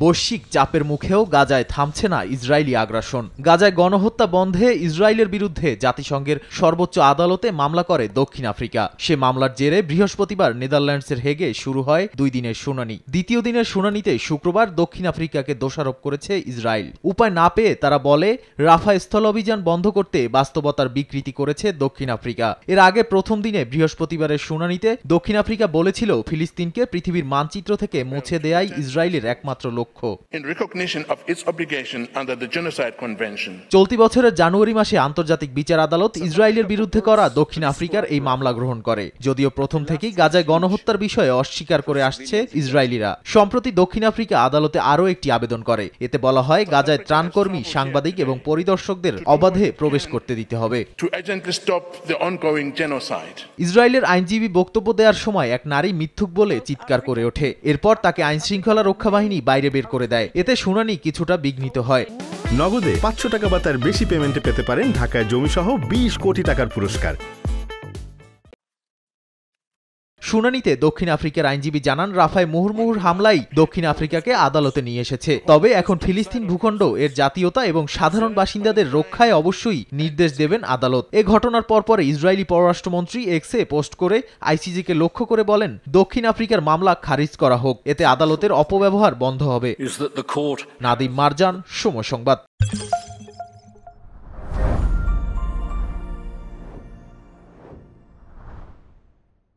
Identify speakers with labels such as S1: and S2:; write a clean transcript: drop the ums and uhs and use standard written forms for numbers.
S1: বৈশ্বিক চাপের মুখেও গাজায় থামছে না ইসরায়েলি আগ্রাসন। গাজায় গণহত্যা বন্ধে ইসরায়েলের বিরুদ্ধে জাতিসংঘের সর্বোচ্চ আদালতে মামলা করে দক্ষিণ আফ্রিকা। সে মামলার জেরে বৃহস্পতিবার নেদারল্যান্ডসের হেগে শুরু হয় 2 দিনের শুনানি। দ্বিতীয় দিনের শুনানিতে শুক্রবার দক্ষিণ আফ্রিকাকে দোষারোপ করেছে ইসরায়েল। উপায় না পেয়ে তারা বলে, রাফা স্থল অভিযান বন্ধ করতে বাস্তবতার বিকৃতি করেছে দক্ষিণ আফ্রিকা। এর আগে প্রথম দিনে বৃহস্পতিবারের শুনানিতে দক্ষিণ আফ্রিকা বলেছিল, ফিলিস্তিনকে পৃথিবীর মানচিত্র থেকে মুছে দেয়াই ইসরায়েলের একমাত্র লক্ষ্য। চলতি বছরের জানুয়ারি মাসে আন্তর্জাতিক বিচার আদালত ইসরায়েলের বিরুদ্ধে করা দক্ষিণ আফ্রিকার এই মামলা গ্রহণ করে। যদিও প্রথম থেকেই গাজায় গণহত্যার বিষয়ে অস্বীকার করে আসছে ইসরায়েলিরা। সম্প্রতি দক্ষিণ আফ্রিকা আদালতে আরও একটি আবেদন করে। এতে বলা হয়, গাজায় ত্রাণকর্মী, সাংবাদিক এবং পরিদর্শকদের অবাধে প্রবেশ করতে দিতে হবে। ইসরায়েলের আইনজীবী বক্তব্য দেওয়ার সময় এক নারী মিথ্যুক বলে চিৎকার করে ওঠে। এরপর তাকে আইনশৃঙ্খলা রক্ষা বাহিনী বাইরে বের করে দেয়। এতে শুনানি কিছুটা বিঘ্নিত হয়।
S2: নগদে 500 টাকা বা তার বেশি পেমেন্টে পেতে পারেন ঢাকায় জমিসহ 20 কোটি টাকার পুরস্কার।
S1: শুনানিতে দক্ষিণ আফ্রিকার আইনজীবী জানান, রাফায় মুহুর্মুহুর হামলাই দক্ষিণ আফ্রিকাকে আদালতে নিয়ে এসেছে। তবে এখন ফিলিস্তিন ভূখণ্ড, এর জাতীয়তা এবং সাধারণ বাসিন্দাদের রক্ষায় অবশ্যই নির্দেশ দেবেন আদালত। এ ঘটনার পরপরে ইসরায়েলি পররাষ্ট্রমন্ত্রী এক্সে পোস্ট করে আইসিজেকে লক্ষ্য করে বলেন, দক্ষিণ আফ্রিকার মামলা খারিজ করা হোক, এতে আদালতের অপব্যবহার বন্ধ হবে। নাদিম মারজান, সময় সংবাদ।